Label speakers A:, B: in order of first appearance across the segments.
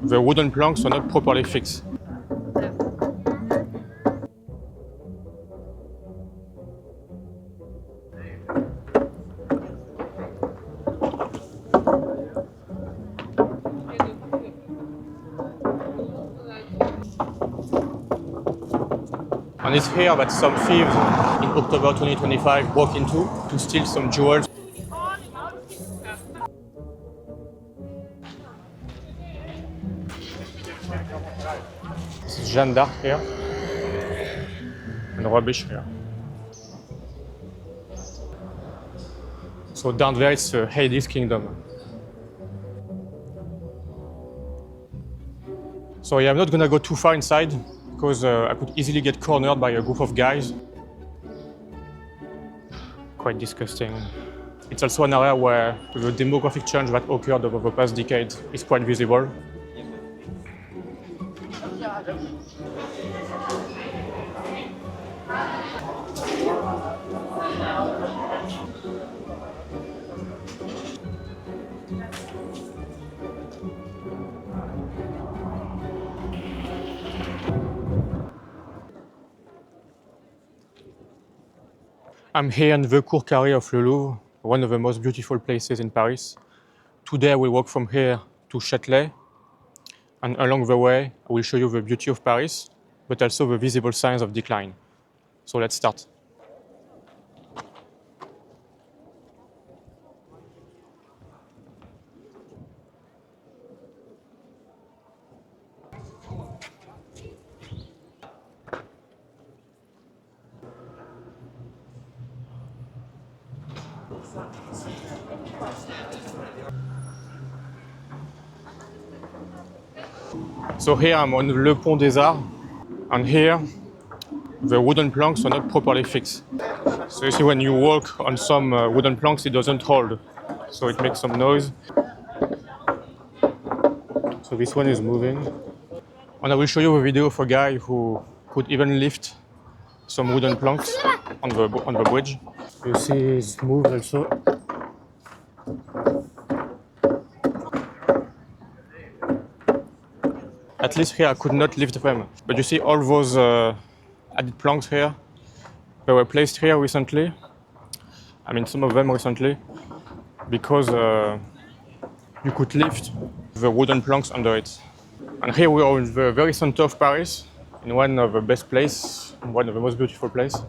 A: the wooden planks are not properly fixed. And it's here that some thieves in October 2025 broke into to steal some jewels. This is Jeanne d'Arc here and rubbish here. So down there it's Hades Kingdom. So yeah, I'm not gonna go too far inside because I could easily get cornered by a group of guys. Quite disgusting. It's also an area where the demographic change that occurred over the past decade is quite visible. I'm here in the Cour Carrée of Le Louvre, one of the most beautiful places in Paris. Today I will walk from here to Châtelet, and along the way I will show you the beauty of Paris, but also the visible signs of decline. So let's start. So here I'm on Le Pont des Arts, and here the wooden planks are not properly fixed. So you see when you walk on some wooden planks it doesn't hold, so it makes some noise. So this one is moving. And I will show you a video of a guy who could even lift some wooden planks on the bridge. You see it's moved also. At least here I could not lift them. But you see all those added planks here, they were placed here recently. I mean some of them recently, because you could lift the wooden planks under it. And here we are in the very center of Paris, in one of the best places, one of the most beautiful places.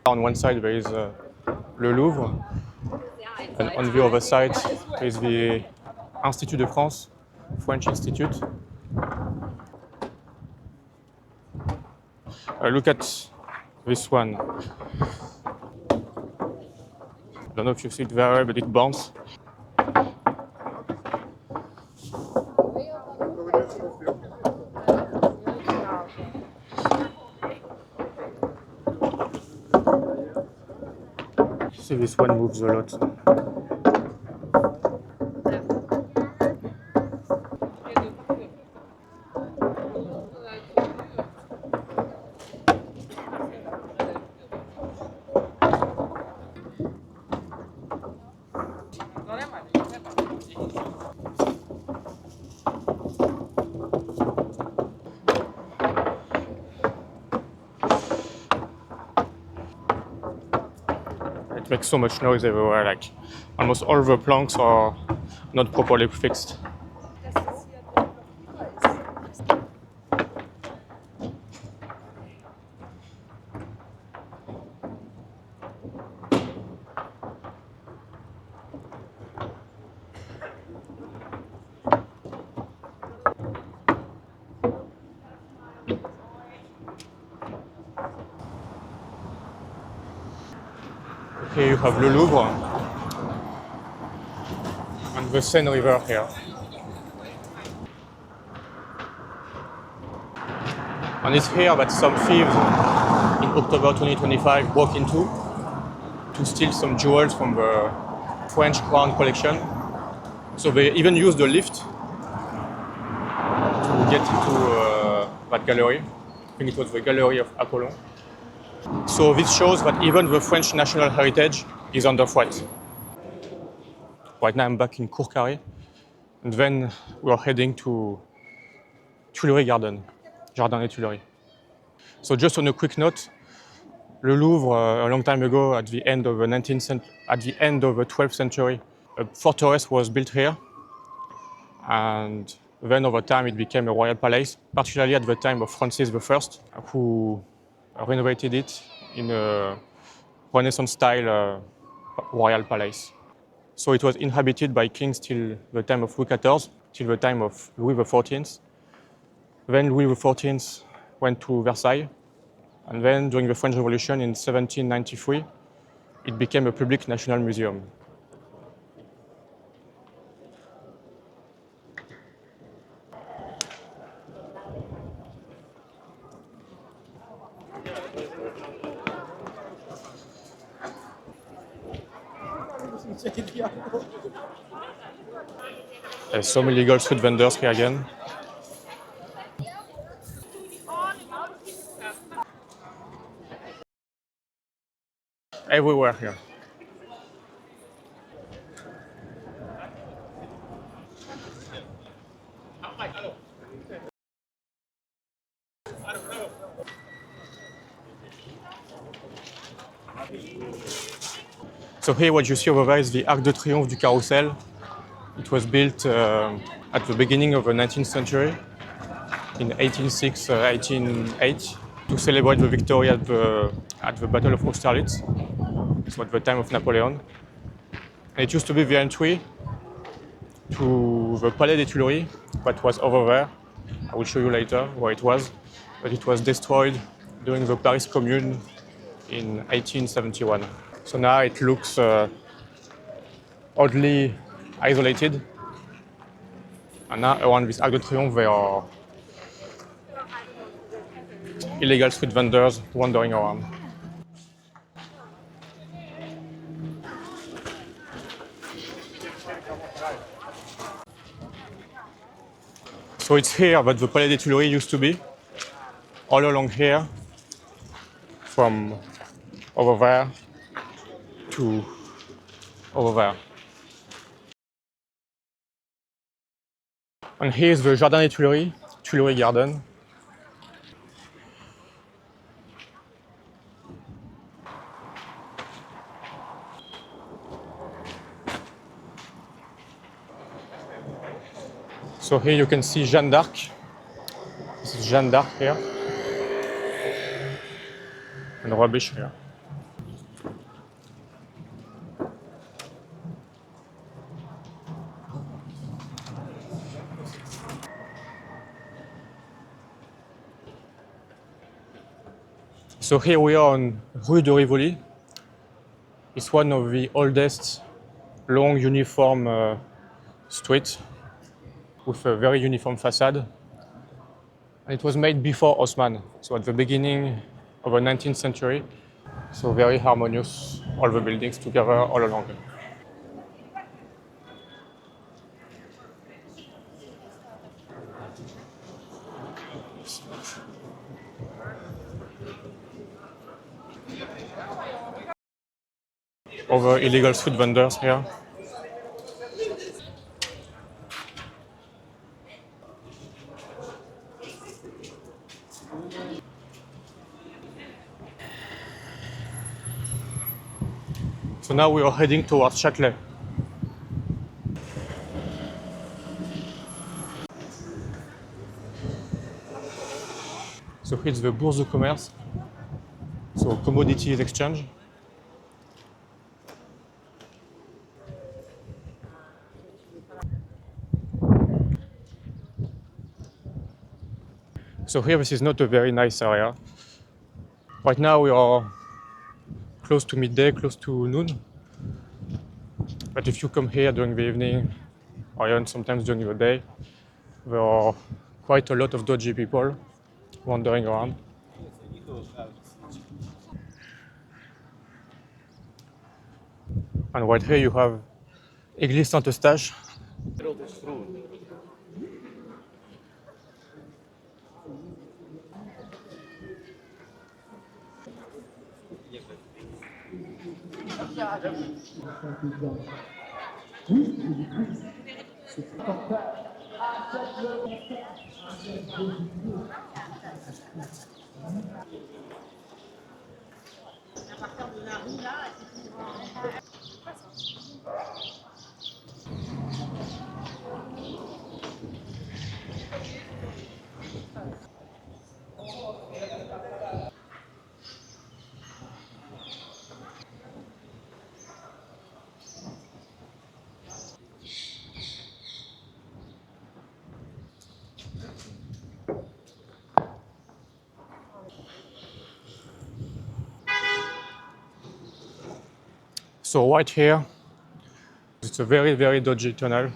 A: On one side there is Le Louvre, and on the other side there is the Institut de France, French Institute. Look at this one. I don't know if you see it very well, but it bounces. See, this one moves a lot. It makes so much noise everywhere, like almost all the planks are not properly fixed. Here you have Le Louvre and the Seine river here. And it's here that some thieves in October 2025 broke into to steal some jewels from the French crown collection. So they even used a lift to get into that gallery. I think it was the Gallery of Apollon. So this shows that even the French national heritage is under threat. Right now I'm back in Courcarré, and then we are heading to Tuileries Garden, Jardin des Tuileries. So just on a quick note, the Louvre, a long time ago, at the end of the 12th century, a fortress was built here, and then over time it became a royal palace, particularly at the time of Francis I, who renovated it in a Renaissance-style royal palace. So it was inhabited by kings till the time of Louis XIV, till the time of Louis XIV. Then Louis XIV went to Versailles, and then during the French Revolution in 1793, it became a public national museum. There's some illegal street vendors here again. Everywhere here. So here what you see over there is the Arc de Triomphe du Carrousel. It was built at the beginning of the 19th century, in 1808, to celebrate the victory at the Battle of Austerlitz, so at the time of Napoleon. And it used to be the entry to the Palais des Tuileries, that was over there. I will show you later where it was, but it was destroyed during the Paris Commune in 1871. So now it looks oddly isolated. And now around this Arc de Triomphe there are illegal street vendors wandering around. So it's here that the Palais des Tuileries used to be, all along here, from over there to over there. And here's the Jardin des Tuileries, Tuileries Garden. So here you can see Jeanne d'Arc. This is Jeanne d'Arc here. And rubbish here. So here we are on Rue de Rivoli. It's one of the oldest long uniform streets with a very uniform facade. And it was made before Haussmann, so at the beginning of the 19th century. So very harmonious, all the buildings together all along. Over illegal street vendors here. So now we are heading towards Châtelet. So here's the Bourse de Commerce, so commodities exchange. So here this is not a very nice area. Right now we are close to midday, close to noon. But if you come here during the evening, or even sometimes during the day, there are quite a lot of dodgy people wandering around. And right here you have Église Saint-Eustache. So right here, it's a very, very dodgy tunnel.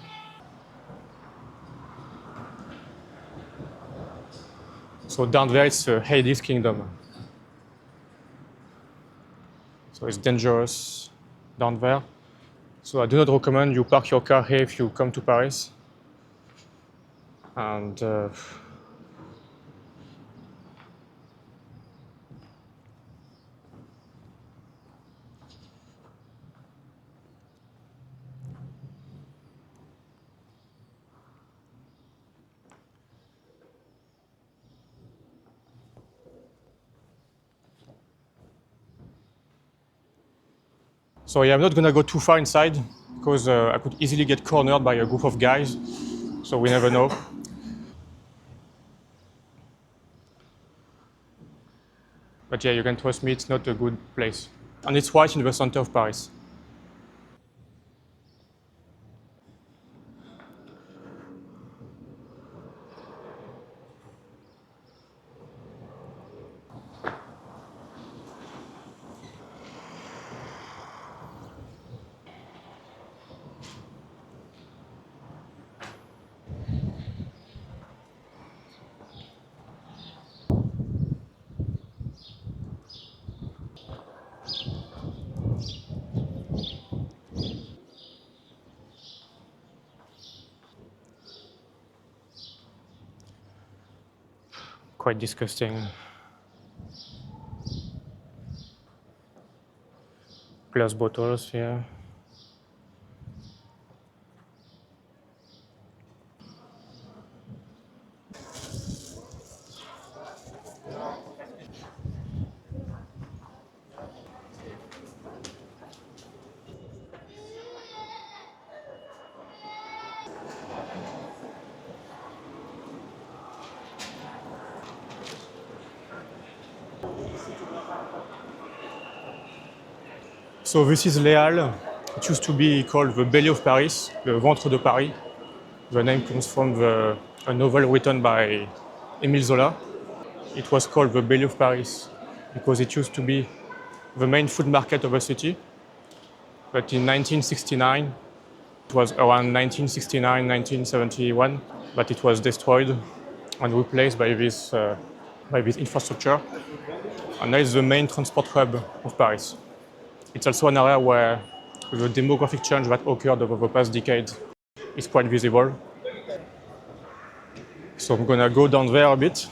A: So down there, it's Hades Kingdom. So it's dangerous down there. So I do not recommend you park your car here if you come to Paris. And so yeah, I'm not gonna go too far inside because I could easily get cornered by a group of guys. So we never know. But yeah, you can trust me, it's not a good place. And it's right in the center of Paris. Quite disgusting. Glass bottles here. So this is Les Halles. It used to be called the Belly of Paris, the Ventre de Paris. The name comes from a novel written by Émile Zola. It was called the Belly of Paris because it used to be the main food market of the city. But in 1969, it was around 1969, 1971, that it was destroyed and replaced by this infrastructure. And now it's the main transport hub of Paris. It's also an area where the demographic change that occurred over the past decade is quite visible. So I'm gonna go down there a bit.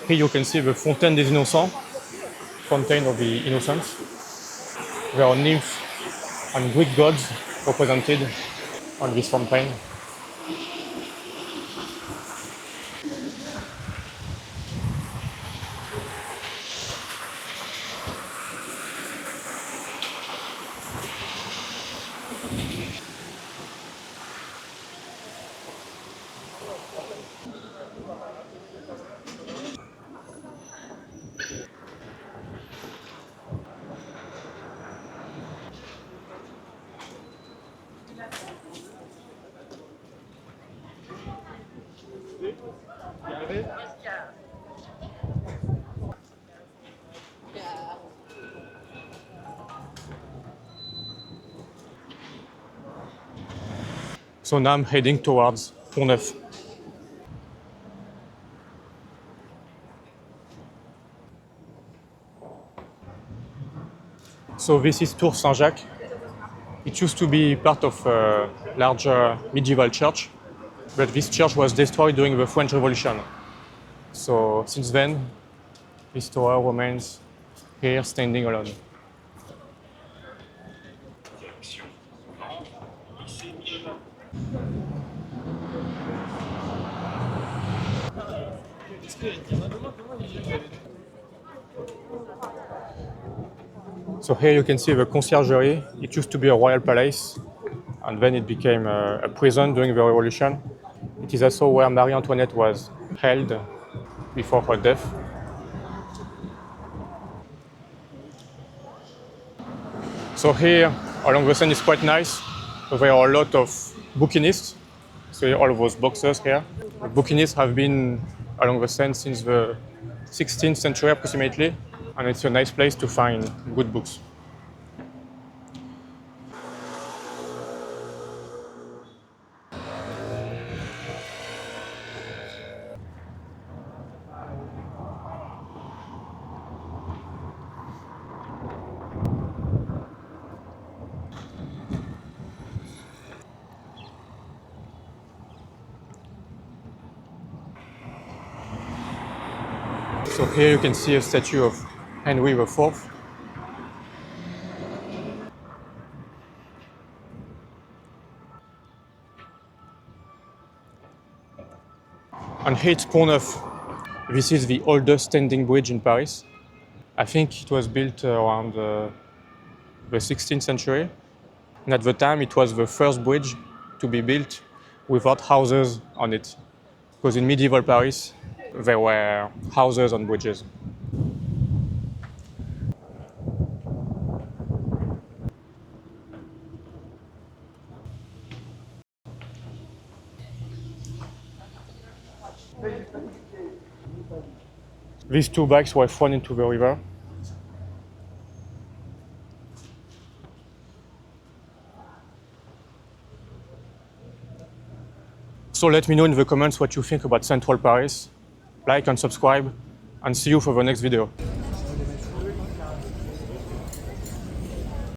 A: Here you can see the Fontaine des Innocents. fountain of the innocents. There are nymphs and Greek gods represented on this fountain. So now I'm heading towards Pont Neuf. So this is Tour Saint-Jacques. It used to be part of a larger medieval church, but this church was destroyed during the French Revolution. So since then, this tower remains here standing alone. So here you can see the conciergerie. It used to be a royal palace, and then it became a prison during the Revolution. It is also where Marie Antoinette was held before her death. So here along the Seine is quite nice. There are a lot of bouquinistes. So all of those boxes here. The bouquinistes have been along the Seine since the 16th century approximately, and it's a nice place to find good books. So here you can see a statue of Henry IV. And here it's Pont Neuf. This is the oldest standing bridge in Paris. I think it was built around the 16th century. And at the time it was the first bridge to be built without houses on it. Because in medieval Paris, there were houses on bridges. These two bikes were thrown into the river. So let me know in the comments what you think about Central Paris. Like and subscribe, and see you for the next video.